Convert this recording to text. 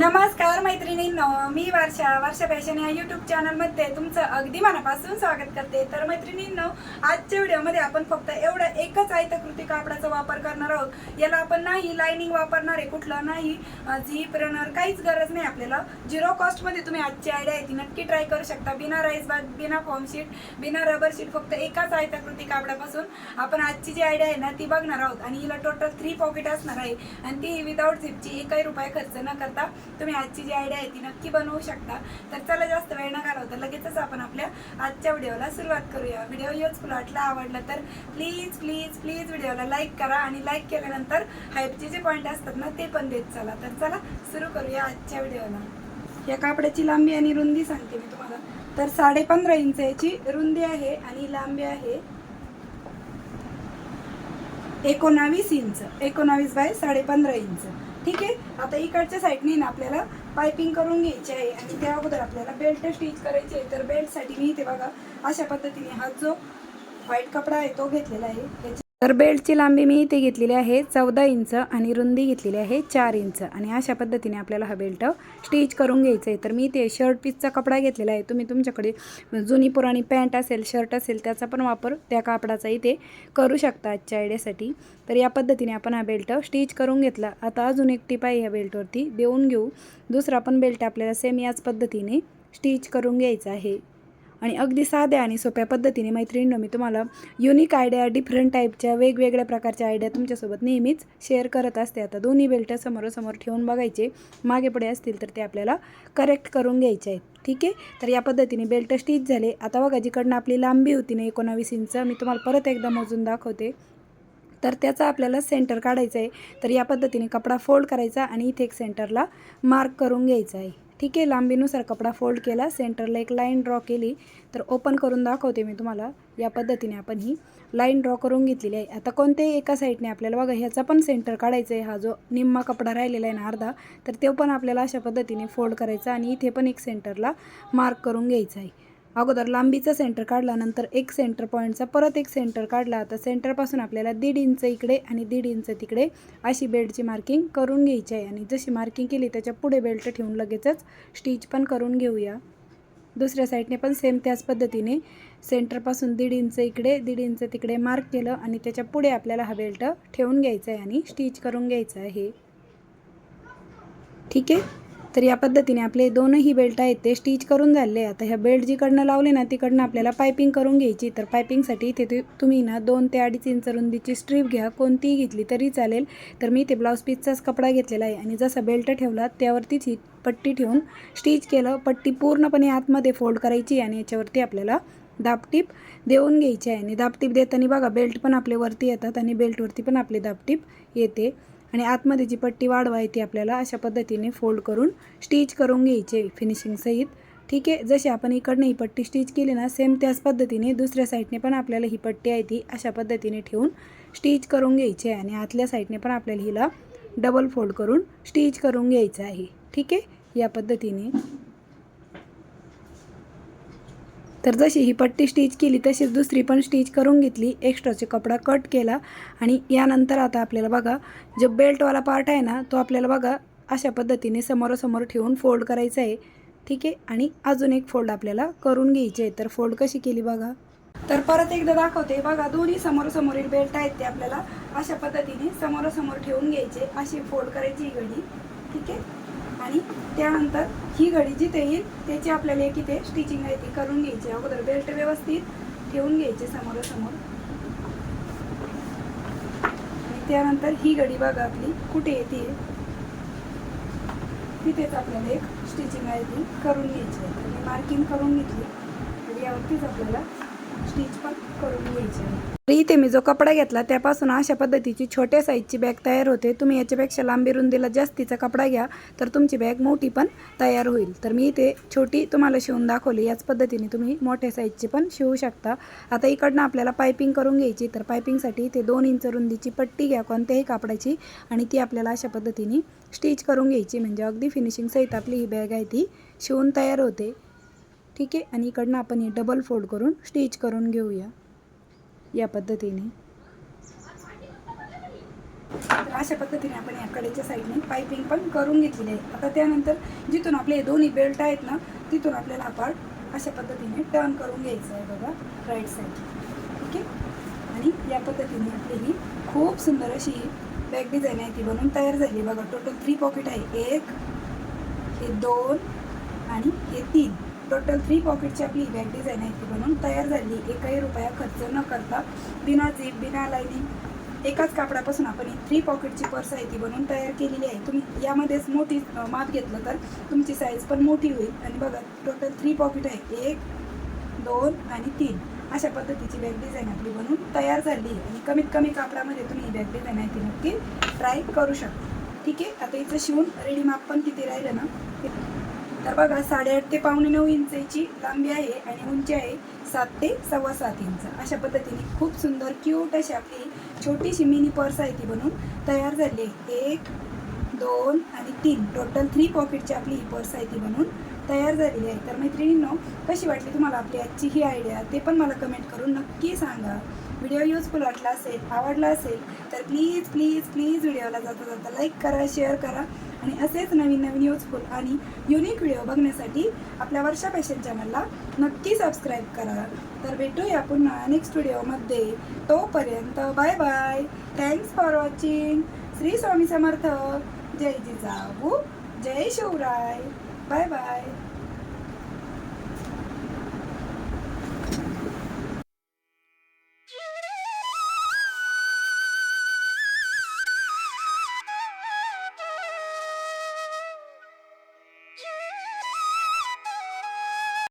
नमस्कार मैत्रिणींनो, मी वर्षा फॅशन या यूट्यूब चॅनलमध्ये तुमचं अगदी मनापासून स्वागत करते। तर मैत्रिणींनो, आजच्या व्हिडिओमध्ये आपण फक्त एवढं एकच आयताकृती कापडाचा वापर करणार आहोत। याला आपण नाही लाइनिंग वापरणार आहे, कुठलं नाही झीप रनर, काहीच गरज नाही आपल्याला। झिरो कॉस्टमध्ये तुम्ही आजची आयडिया आहे ती नक्की ट्राय करू शकता। बिना राईस बॅग, बिना फॉर्म शीट, बिना रबर शीट, फक्त एकाच आयताकृती कापडापासून आपण आजची जी आयडिया आहे ना ती बघणार आहोत। आणि हिला टोटल 3 पॉकेट असणार आहे आणि ती विदाउट झिपची, एकही रुपया खर्च न करता तुम्ही आजची जी आयडिया आहे ती नक्की बनवू शकता। तर चला जास्त वेळ न घालवता लगेचच आपण आपल्या आजच्या व्हिडिओला सुरुवात करूया। व्हिडिओ युजफुल वाटला, आवडला तर प्लीज प्लीज प्लीज व्हिडिओला लाईक करा आणि लाईक केल्यानंतर हाईपचे जे पॉईंट असतात ना ते पण देत चला। तर चला सुरू करूया आजच्या व्हिडिओला। या कापडाची लांबी आणि रुंदी सांगते मी तुम्हाला। तर 15.5 इंच याची रुंदी आहे आणि लांबी आहे 19 इंच, 19 बाय 15.5 इंच। ठीक आहे। आता इकडच्या साईडने ना आपल्याला पाइपिंग करून घ्यायची आहे आणि त्या अगोदर आपल्याला बेल्ट स्टिच करायची आहे। तर बेल्टसाठी मी इथे बघा अशा पद्धतीने हा जो व्हाईट कपडा आहे तो घेतलेला आहे। तर बेल्टची लांबी मी इथे घेतलेली आहे 14 इंच आणि रुंदी घेतलेली आहे 4 इंच आणि अशा पद्धतीने आपल्याला हा बेल्ट स्टिच करून घ्यायचा आहे। तर मी इथे शर्ट पीसचा कपडा घेतलेला आहे। तुम्ही तुमच्याकडे जुनी पुराणी पॅन्ट असेल, शर्ट असेल त्याचा पण वापर त्या कापडाचा इथे करू शकता आजच्या आयडियासाठी। तर या पद्धतीने आपण हा बेल्ट स्टिच करून घेतला। आता अजून एक टिप आहे ह्या बेल्टवरती देऊन घेऊ। दुसरा पण बेल्ट आपल्याला सेम याच पद्धतीने स्टिच करून घ्यायचा आहे आणि अगदी साध्या आणि सोप्या पद्धतीने मैत्रिणींनो मी तुम्हाला युनिक आयडिया, डिफरंट टाईपच्या वेगवेगळ्या प्रकारच्या आयडिया तुमच्यासोबत नेहमीच शेअर करत असते। आता दोन्ही बेल्ट समोरासमोर ठेवून बघायचे, मागे पुढे असतील तर ते आपल्याला करेक्ट करून घ्यायचे आहेत। ठीक आहे। तर या पद्धतीने बेल्ट स्टिच झाले। आता बघा जिकडनं आपली लांबी होती ना 19 इंच, मी तुम्हाला परत एकदा मोजून दाखवते। तर त्याचा आपल्याला सेंटर काढायचा आहे। तर या पद्धतीने कपडा फोल्ड करायचा आणि इथे एक सेंटरला मार्क करून घ्यायचा आहे। ठीक आहे। लांबीनुसार कपडा फोल्ड केला, सेंटरला एक लाईन ड्रॉ केली। तर ओपन करून दाखवते मी तुम्हाला। या पद्धतीने आपण ही लाईन ड्रॉ करून घेतलेली आहे। आता कोणत्याही एका साईडने आपल्याला बघा ह्याचा पण सेंटर काढायचा आहे। हा जो निम्मा कपडा राहिलेला आहे ना अर्धा, तर तो पण आपल्याला अशा पद्धतीने फोल्ड करायचा आणि इथे पण एक सेंटरला मार्क करून घ्यायचा आहे। अगोदर लांबीचा सेंटर काढला, नंतर एक सेंटर पॉईंटचा परत एक सेंटर काढला। आता सेंटरपासून आपल्याला 1.5 इंच इकडे आणि 1.5 इंच तिकडे अशी बेल्टची मार्किंग करून घ्यायची आहे आणि जशी मार्किंग केली त्याच्या पुढे बेल्ट ठेवून लगेचच स्टिच पण करून घेऊया। दुसऱ्या साईडने पण सेम त्याच पद्धतीने सेंटरपासून 1.5 इंच इकडे, 1.5 इंच तिकडे मार्क केलं आणि त्याच्या पुढे आपल्याला हा बेल्ट ठेवून घ्यायचा आहे आणि स्टिच करून घ्यायचा आहे। ठीक आहे। तर या पद्धतीने आपले दोनही बेल्ट आहेत ते स्टिच करून झाले। आता ह्या बेल्ट जिकडनं लावले ना तिकडनं आपल्याला पाइपिंग करून घ्यायची। तर पाइपिंगसाठी इथे तुम्ही ना 2 ते 2.5 इंच रुंदीची स्ट्रीप घ्या, कोणतीही घेतली तरी चालेल। तर मी इथे ब्लाऊज पीसचाच कपडा घेतलेला आहे आणि जसा बेल्ट ठेवला त्यावरतीच ही पट्टी ठेवून स्टिच केलं। पट्टी पूर्णपणे आतमध्ये फोल्ड करायची आणि याच्यावरती आपल्याला दाबटीप देऊन घ्यायची आहे आणि दाबटीप देताना बघा बेल्ट पण आपले वरती येतात आणि बेल्टवरती पण आपले दाबटीप येते आणि आतमध्ये जी पट्टी वाढवा ती आपल्याला अशा पद्धतीने फोल्ड करून स्टिच करून घ्यायचे फिनिशिंग सहित। ठीक आहे। जशी आपण इकडनं ही पट्टी स्टिच केली ना सेम त्याच पद्धतीने दुसऱ्या साईडने पण आपल्याला ही पट्टी आहे ती अशा पद्धतीने ठेवून स्टिच करून घ्यायची आहे आणि आतल्या साईडने पण आपल्याला हिला डबल फोल्ड करून स्टिच करून घ्यायचं आहे। ठीक आहे। या पद्धतीने तर जशी ही पट्टी स्टिच केली तशीच दुसरी पण स्टिच करून घेतली, एक्स्ट्राचे कपडा कट केला आणि यानंतर आता आपल्याला बघा जो बेल्टवाला पार्ट आहे ना तो आपल्याला बघा अशा पद्धतीने समोरासमोर ठेवून फोल्ड करायचा आहे। ठीक आहे। आणि अजून एक फोल्ड आपल्याला करून घ्यायची आहे। तर फोल्ड कशी केली बघा। तर परत एकदा दाखवते बघा, दोन्ही समोरासमोरील बेल्ट आहेत ते आपल्याला अशा पद्धतीने समोरासमोर ठेवून घ्यायचे, अशी फोल्ड करायची ही घडी। ठीक आहे। आणि त्यानंतर ही घडी जिथे येईल त्याची आपल्याला एक इथे स्टिचिंग आहे ती करून घ्यायची। अगोदर बेल्ट व्यवस्थित ठेवून घ्यायचे समोरासमोर आणि त्यानंतर ही घडी बघा आपली कुठे येते तिथेच आपल्याला एक स्टिचिंग आहे ती करून घ्यायची आहे। आणि मार्किंग करून घेतली आणि यावरतीच आपल्याला स्टिच पण करून घ्यायची आहे। इथे मी जो कपडा घेतला त्यापासून अशा पद्धतीची छोट्या साईजची बॅग तयार होते। तुम्ही याच्यापेक्षा लांबी रुंदीला जास्तीचा कपडा घ्या तर तुमची बॅग मोठी पण तयार होईल। तर मी इथे छोटी तुम्हाला शिवून दाखवली, याच पद्धतीने तुम्ही मोठ्या साईजची पण शिवू शकता। आता इकडनं आपल्याला पाइपिंग करून घ्यायची। तर पाइपिंगसाठी इथे 2 इंच रुंदीची पट्टी घ्या कोणत्याही कापडाची आणि ती आपल्याला अशा पद्धतीने स्टिच करून घ्यायची, म्हणजे अगदी फिनिशिंग सहित आपली ही बॅग आहे ती शिवून तयार होते। ठीक आहे। आणि इकडनं आपण ही डबल फोल्ड करून स्टिच करून घेऊया या पद्धतीने। तर अशा पद्धतीने आपण या कडेच्या साईडने पायपिंग पण करून घेतलेली आहे. आता त्यानंतर जिथून आपले हे दोन्ही बेल्ट आहेत ना तिथून आपल्याला हा पार्ट अशा पद्धतीने टर्न करून घ्यायचा आहे बघा, राईट साईड. ठीक आहे. आणि या पद्धतीने आपली ही खूप सुंदर अशी बॅग डिझाईन आहे ती बनवून तयार झाली. बघा टोटल 3 पॉकेट आहे, 1 हे 2 आणि हे 3. टोटल 3 पॉकेटची आपली ही बॅग डिझाईन आहे ती बनवून तयार झाली. एकही रुपया खर्च न करता, बिना झिप, बिना लाईनिंग, एकाच कापडापासून आपण ही 3 पॉकेटची पर्स आहे ती बनवून तयार केलेली आहे. तुम्ही यामध्येच मोठी माप घेतलं तर तुमची साईज पण मोठी होईल. आणि बघा टोटल 3 पॉकेट आहे, 1 2 आणि 3. अशा पद्धतीची बॅग डिझाईन आपली बनवून तयार झाली. आणि कमीत कमी कापडामध्ये तुम्ही ही बॅग डिझाईन आहे ती नक्की ट्राय करू शकता. ठीक आहे. आता इथं शिवून रेडी माप पण किती राहिलं ना, तर बघा 8.5 ते 8.25 इंचाची लांबी आहे आणि उंची आहे 7 ते 7.25 इंच. अशा पद्धतीने खूप सुंदर क्यूट अशी आपली छोटीशी मिनी पर्स आहे ती बनवून तयार झाली आहे. 1 2 आणि 3 टोटल 3 पॉकेटची आपली ही पर्स आहे ती बनवून तयार झालेली आहे. तर मैत्रिणींनो, कशी वाटली तुम्हाला आपली आजची ही आयडिया ते पण मला कमेंट करून नक्की सांगा. व्हिडिओ युजफुल वाटला असेल, आवडला असेल तर प्लीज प्लीज प्लीज व्हिडिओला जाता जाता लाईक करा, शेअर करा. आणि असेच नवीन नवीन युजफुल आणि युनिक व्हिडिओ बघण्यासाठी आपल्या वर्षा फॅशन चॅनलला नक्की सबस्क्राईब करा. तर भेटूया पुन्हा नेक्स्ट व्हिडिओमध्ये. तोपर्यंत bye bye. Thanks for watching. Shri Swami Samarth. जय जिजाऊ, जय शिवराय. Bye bye.